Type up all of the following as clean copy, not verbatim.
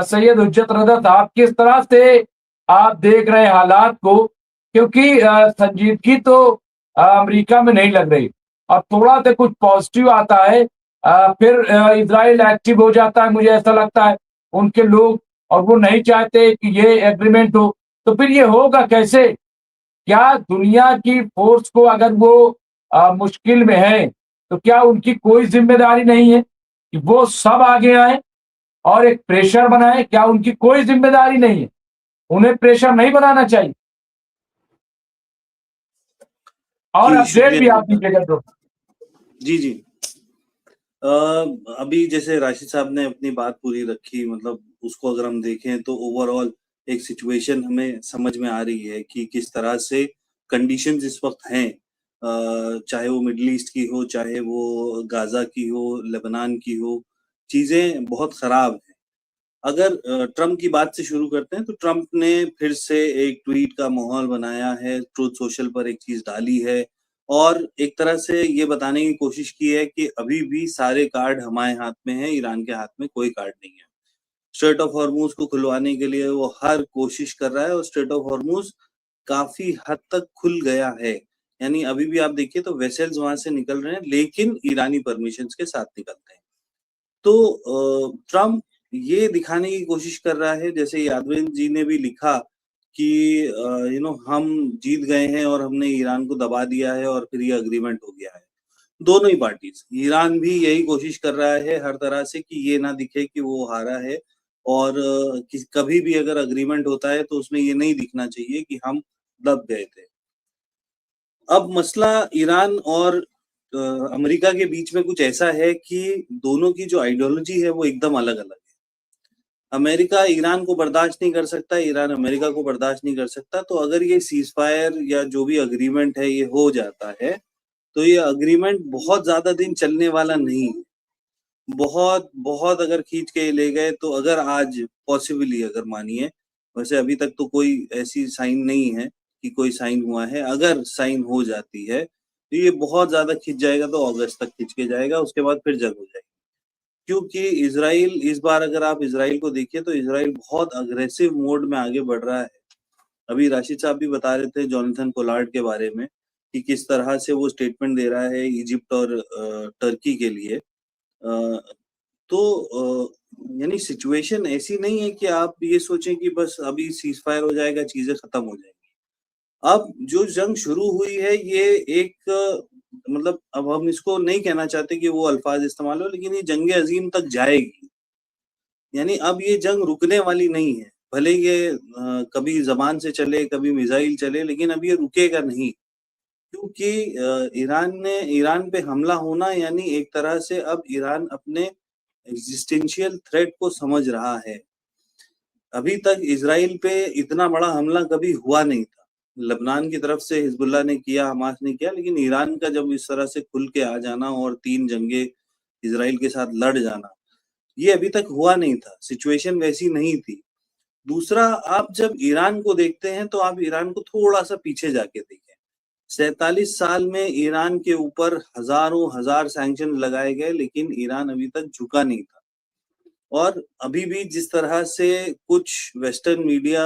सैयद हुज्जत रज़ा साहब, किस तरह से आप देख रहे हैं हालात को? क्योंकि संजीदगी तो अमेरिका में नहीं लग रही और थोड़ा सा कुछ पॉजिटिव आता है, फिर इज़राइल एक्टिव हो जाता है, मुझे ऐसा लगता है उनके लोग, और वो नहीं चाहते कि ये एग्रीमेंट हो। तो फिर ये होगा कैसे? क्या दुनिया की फोर्स को अगर वो मुश्किल में है, तो क्या उनकी कोई जिम्मेदारी नहीं है कि वो सब आगे आए और एक प्रेशर बनाए? क्या उनकी कोई जिम्मेदारी नहीं है? उन्हें प्रेशर नहीं बनाना चाहिए? और जी, अपडेट शुक्रिया भी आप नेता। दीजिएगा तो। जी, जी। अभी जैसे राशिद साहब ने अपनी बात पूरी रखी, मतलब उसको अगर हम देखें तो ओवरऑल एक सिचुएशन हमें समझ में आ रही है कि किस तरह से कंडीशंस इस वक्त हैं। चाहे वो मिडल ईस्ट की हो, चाहे वो गाजा की हो, लेबनान की हो, चीजें बहुत खराब हैं। अगर ट्रम्प की बात से शुरू करते हैं तो ट्रम्प ने फिर से एक ट्वीट का माहौल बनाया है, ट्रूथ सोशल पर एक चीज डाली है और एक तरह से ये बताने की कोशिश की है कि अभी भी सारे कार्ड हमारे हाथ में हैं, ईरान के हाथ में कोई कार्ड नहीं है। स्ट्रेट ऑफ हॉर्मूज को खुलवाने के लिए वो हर कोशिश कर रहा है और स्ट्रेट ऑफ हॉर्मूज काफी हद तक खुल गया है। यानी अभी भी आप देखिए तो वेसल्स वहां से निकल रहे हैं, लेकिन ईरानी परमिशन के साथ निकलते हैं। तो ट्रम्प ये दिखाने की कोशिश कर रहा है, जैसे यादवेंद्र जी ने भी लिखा कि हम जीत गए हैं और हमने ईरान को दबा दिया है और फिर ये अग्रीमेंट हो गया है। दोनों ही पार्टीज, ईरान भी यही कोशिश कर रहा है हर तरह से कि ये ना दिखे कि वो हारा है और कभी भी अगर अग्रीमेंट होता है तो उसमें ये नहीं दिखना चाहिए कि हम दब गए थे। अब मसला ईरान और अमेरिका के बीच में कुछ ऐसा है कि दोनों की जो आइडियोलॉजी है वो एकदम अलग-अलग है। अमेरिका ईरान को बर्दाश्त नहीं कर सकता, ईरान अमेरिका को बर्दाश्त नहीं कर सकता, तो अगर ये सीज़ फायर या जो भी अग्रीमेंट है ये हो जाता है, तो ये अग्रीमेंट बहुत ज़्यादा दिन चलने वाला नहीं है। बहुत अगर खींच के ले गए तो अगर आज पॉसिबली अगर मानिए, वैसे अभी तक तो कोई ऐसी साइन नहीं है कि कोई साइन हुआ है, अगर साइन हो जाती है तो ये बहुत ज्यादा खिंच जाएगा, तो अगस्त तक खिंच के जाएगा, उसके बाद फिर जंग हो जाएगी। क्योंकि इसराइल इस बार अगर आप इसराइल को देखिए तो इसराइल बहुत अग्रेसिव मोड में आगे बढ़ रहा है। अभी राशिद साहब भी बता रहे थे जोनाथन पोलार्ड के बारे में कि किस तरह से वो स्टेटमेंट दे रहा है इजिप्ट और टर्की के लिए। तो यानी सिचुएशन ऐसी नहीं है कि आप ये सोचें कि बस अभी सीज फायर हो जाएगा, चीजें खत्म हो जाएंगी। अब जो जंग शुरू हुई है ये एक मतलब अब हम इसको नहीं कहना चाहते कि वो अल्फाज इस्तेमाल हो, लेकिन ये जंग अजीम तक जाएगी। यानी अब ये जंग रुकने वाली नहीं है, भले ये कभी जबान से चले, कभी मिसाइल चले, लेकिन अब ये रुकेगा नहीं। क्योंकि ईरान पे हमला होना यानी एक तरह से अब ईरान अपने एग्जिस्टेंशियल थ्रेट को समझ रहा है। अभी तक इजराइल पे इतना बड़ा हमला कभी हुआ नहीं था। लेबनान की तरफ से हिजबुल्लाह ने किया, हमास ने किया, लेकिन ईरान का जब इस तरह से खुल के आ जाना और 3 जंगे इजराइल के साथ लड़ जाना, ये अभी तक हुआ नहीं था, सिचुएशन वैसी नहीं थी। दूसरा, आप जब ईरान को देखते हैं तो आप ईरान को थोड़ा सा पीछे जाके देखें। 47 साल में ईरान के ऊपर हजारों हजार सैंक्शन लगाए गए, लेकिन ईरान अभी तक झुका नहीं था। और अभी भी जिस तरह से कुछ वेस्टर्न मीडिया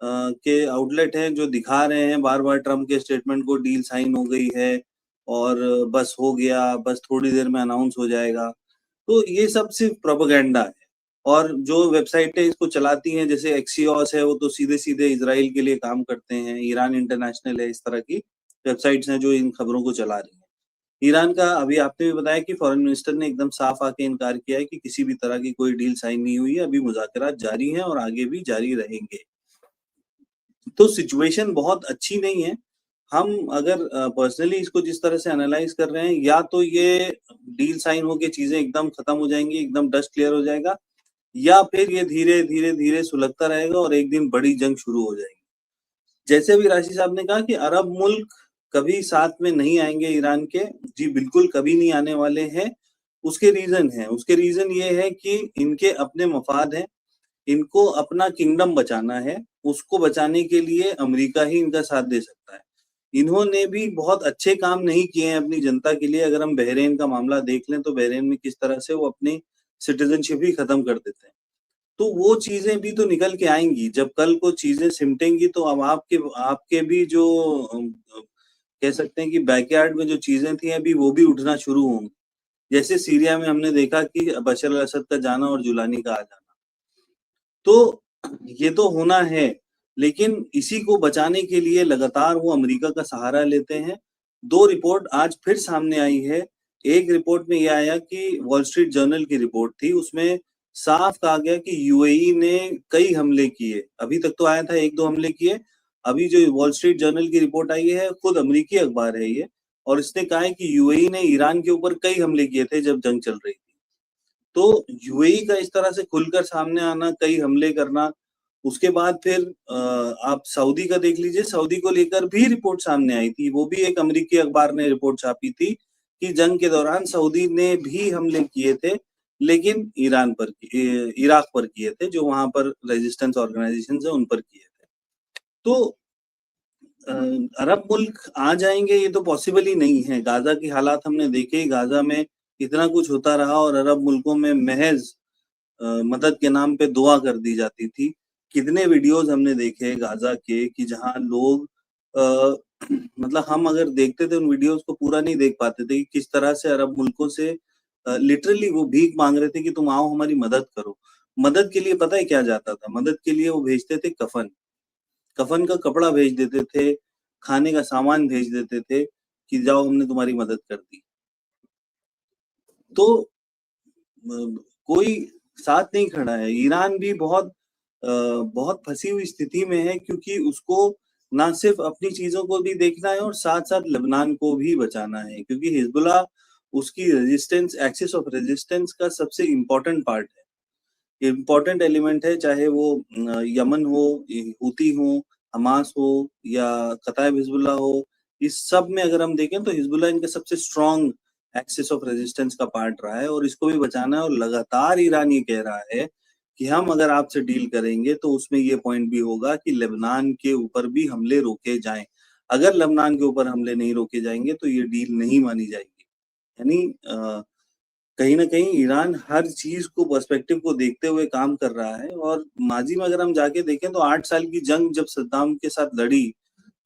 के आउटलेट हैं जो दिखा रहे हैं बार बार ट्रम्प के स्टेटमेंट को, डील साइन हो गई है और बस हो गया, बस थोड़ी देर में अनाउंस हो जाएगा, तो ये सब सिर्फ प्रोपेगेंडा है। और जो वेबसाइटें इसको चलाती हैं जैसे एक्सियोस है, वो तो सीधे सीधे इसराइल के लिए काम करते हैं, ईरान इंटरनेशनल है, इस तरह की वेबसाइट्स हैं जो इन खबरों को चला रही हैं। ईरान का अभी आपने भी बताया कि फॉरेन मिनिस्टर ने एकदम साफ आके इनकार किया है कि किसी भी तरह की कोई डील साइन नहीं हुई है, अभी मुज़ाकरात जारी हैं और आगे भी जारी रहेंगे। तो सिचुएशन बहुत अच्छी नहीं है। हम अगर पर्सनली इसको जिस तरह से एनालाइज कर रहे हैं, या तो ये डील साइन होके चीजें एकदम खत्म हो जाएंगी, एकदम डस्ट क्लियर हो जाएगा, या फिर ये धीरे धीरे धीरे सुलगता रहेगा और एक दिन बड़ी जंग शुरू हो जाएगी। जैसे अभी राशि साहब ने कहा कि अरब मुल्क कभी साथ में नहीं आएंगे ईरान के, जी बिल्कुल कभी नहीं आने वाले हैं। उसके रीजन ये है कि इनके अपने मफाद हैं, इनको अपना किंगडम बचाना है, उसको बचाने के लिए अमेरिका ही इनका साथ दे सकता है। इन्होंने भी बहुत अच्छे काम नहीं किए हैं अपनी जनता के लिए। अगर हम बहरेन का मामला देख लें तो बहरेन में किस तरह से वो अपनी सिटीजनशिप ही खत्म कर देते हैं। तो वो चीजें भी तो निकल के आएंगी। जब कल को चीजें सिमटेंगी तो अब आपके भी जो कह सकते हैं कि बैकयार्ड में जो चीजें थी अभी वो भी उठना शुरू होंगी। जैसे सीरिया में हमने देखा कि बशर अल असद का जाना और जुलानी का आ जाना, तो ये तो होना है, लेकिन इसी को बचाने के लिए लगातार वो अमेरिका का सहारा लेते हैं। 2 रिपोर्ट आज फिर सामने आई है। एक रिपोर्ट में ये आया कि वॉल स्ट्रीट जर्नल की रिपोर्ट थी, उसमें साफ कहा गया कि यूएई ने कई हमले किए। अभी तक तो आया था 1-2 हमले किए। अभी जो वॉल स्ट्रीट जर्नल की रिपोर्ट आई है, खुद अमेरिकी अखबार है ये, और इसने कहा है कि यूएई ने ईरान के ऊपर कई हमले किए थे जब जंग चल रही थी। तो यूएई का इस तरह से खुलकर सामने आना, कई हमले करना, उसके बाद फिर आप सऊदी का देख लीजिए, सऊदी को लेकर भी रिपोर्ट सामने आई थी। वो भी एक अमेरिकी अखबार ने रिपोर्ट छापी थी कि जंग के दौरान सऊदी ने भी हमले किए थे, लेकिन इराक पर किए थे, जो वहां पर रेजिस्टेंस ऑर्गेनाइजेशन है उन पर किए थे। तो अरब मुल्क आ जाएंगे ये तो पॉसिबल ही नहीं है। गाजा की हालात हमने देखे, गाजा में इतना कुछ होता रहा और अरब मुल्कों में महज मदद के नाम पे दुआ कर दी जाती थी। कितने वीडियोस हमने देखे गाजा के कि जहां लोग मतलब हम अगर देखते थे उन वीडियोस को पूरा नहीं देख पाते थे कि किस तरह से अरब मुल्कों से लिटरली वो भीख मांग रहे थे कि तुम आओ हमारी मदद करो। मदद के लिए पता है क्या जाता था? मदद के लिए वो भेजते थे कफन, कफन का कपड़ा भेज देते थे, खाने का सामान भेज देते थे कि जाओ हमने तुम्हारी मदद कर दी। तो कोई साथ नहीं खड़ा है। ईरान भी बहुत फंसी हुई स्थिति में है, क्योंकि उसको ना सिर्फ अपनी चीजों को भी देखना है और साथ साथ लेबनान को भी बचाना है, क्योंकि हिजबुल्लाह उसकी रेजिस्टेंस, एक्सिस ऑफ रेजिस्टेंस का सबसे इम्पोर्टेंट पार्ट है, इम्पोर्टेंट एलिमेंट है। चाहे वो यमन हो, हूती हो, हमास हो या कताइब हिजबुल्लाह हो, इस सब में अगर हम देखें तो हिजबुल्लाह इनका सबसे स्ट्रॉन्ग एक्सिस ऑफ रेजिस्टेंस का पार्ट रहा है और इसको भी बचाना है। और लगातार ईरान ये कह रहा है कि हम अगर आपसे डील करेंगे तो उसमें ये पॉइंट भी होगा कि लेबनान के ऊपर भी हमले रोके जाएं। अगर लेबनान के ऊपर हमले नहीं रोके जाएंगे तो ये डील नहीं मानी जाएगी। यानी कहीं ना कहीं ईरान हर चीज को, पर्सपेक्टिव को देखते हुए काम कर रहा है। और माजी में अगर हम जाके देखें तो 8 साल की जंग जब सद्दाम के साथ लड़ी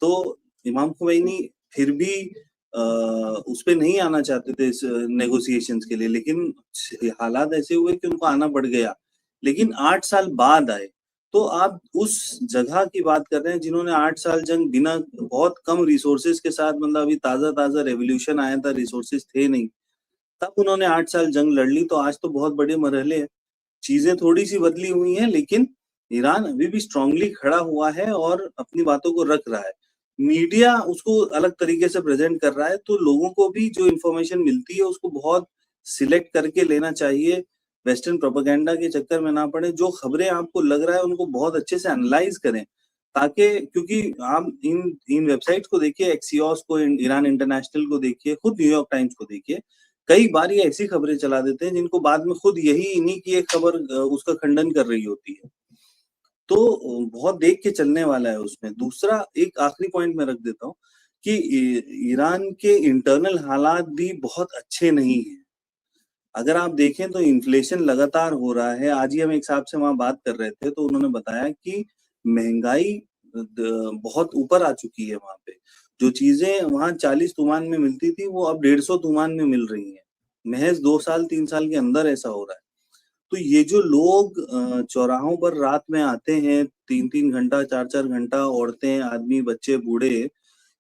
तो इमाम खुमैनी फिर भी उस पे नहीं आना चाहते थे इस नेगोशिएशंस के लिए, लेकिन हालात ऐसे हुए कि उनको आना पड़ गया। लेकिन 8 साल बाद आए। तो आप उस जगह की बात कर रहे हैं जिन्होंने 8 साल जंग बिना, बहुत कम रिसोर्सेज के साथ, मतलब अभी ताजा रेवोल्यूशन आया था, रिसोर्सेज थे नहीं, तब उन्होंने 8 साल जंग लड़ ली। तो आज तो बहुत बड़े मरहले हैं, चीजें थोड़ी सी बदली हुई हैं, लेकिन ईरान अभी भी स्ट्रांगली खड़ा हुआ है और अपनी बातों को रख रहा है। मीडिया उसको अलग तरीके से प्रेजेंट कर रहा है, तो लोगों को भी जो इन्फॉर्मेशन मिलती है उसको बहुत सिलेक्ट करके लेना चाहिए, वेस्टर्न प्रोपेगेंडा के चक्कर में ना पड़े। जो खबरें आपको लग रहा है उनको बहुत अच्छे से एनालाइज करें, ताकि, क्योंकि आप इन वेबसाइट्स को देखिए, एक्सियोस को, ईरान इंटरनेशनल को देखिए, खुद न्यूयॉर्क टाइम्स को देखिए, कई बार ये ऐसी खबरें चला देते हैं जिनको बाद में खुद यही इन्हीं की एक खबर उसका खंडन कर रही होती है। तो बहुत देख के चलने वाला है उसमें। दूसरा एक आखिरी पॉइंट मैं रख देता हूँ कि ईरान के इंटरनल हालात भी बहुत अच्छे नहीं है। अगर आप देखें तो इन्फ्लेशन लगातार हो रहा है। आज ही हम एक साहब से वहां बात कर रहे थे तो उन्होंने बताया कि महंगाई बहुत ऊपर आ चुकी है वहां पे। जो चीजें वहां 40 तुमान में मिलती थी वो अब 150 तुमान में मिल रही हैं। महज 2 साल 3 साल के अंदर ऐसा हो रहा है। तो ये जो लोग चौराहों पर रात में आते हैं, 3-3 घंटा 4-4 घंटा, औरतें, आदमी, बच्चे, बूढ़े,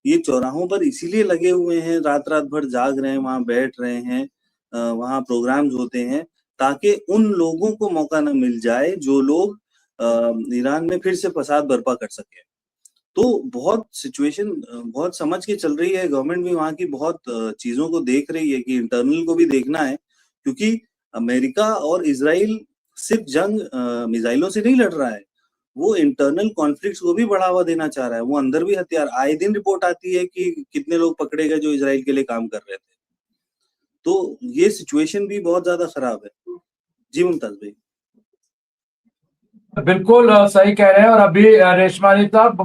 ये चौराहों पर इसीलिए लगे हुए हैं, रात रात भर जाग रहे हैं, वहां बैठ रहे हैं, वहां प्रोग्राम्स होते हैं, ताकि उन लोगों को मौका ना मिल जाए जो लोग ईरान में फिर से फसाद बर्पा कर सके। तो बहुत सिचुएशन बहुत समझ के चल रही है। गवर्नमेंट भी वहां की बहुत चीजों को देख रही है कि इंटरनल को भी देखना है, क्योंकि अमेरिका और इजराइल सिर्फ जंग मिसाइलों से नहीं लड़ रहा है, वो इंटरनल कॉन्फ्लिक्ट्स को भी बढ़ावा देना चाह रहा है। वो अंदर भी हथियार, आए दिन रिपोर्ट आती है कि कितने लोग पकड़े गए जो इजराइल के लिए काम कर रहे थे। तो ये सिचुएशन भी बहुत ज्यादा खराब है। जी मुमताज भाई। बिल्कुल सही कह रहे हैं। और अभी रेशमा साहब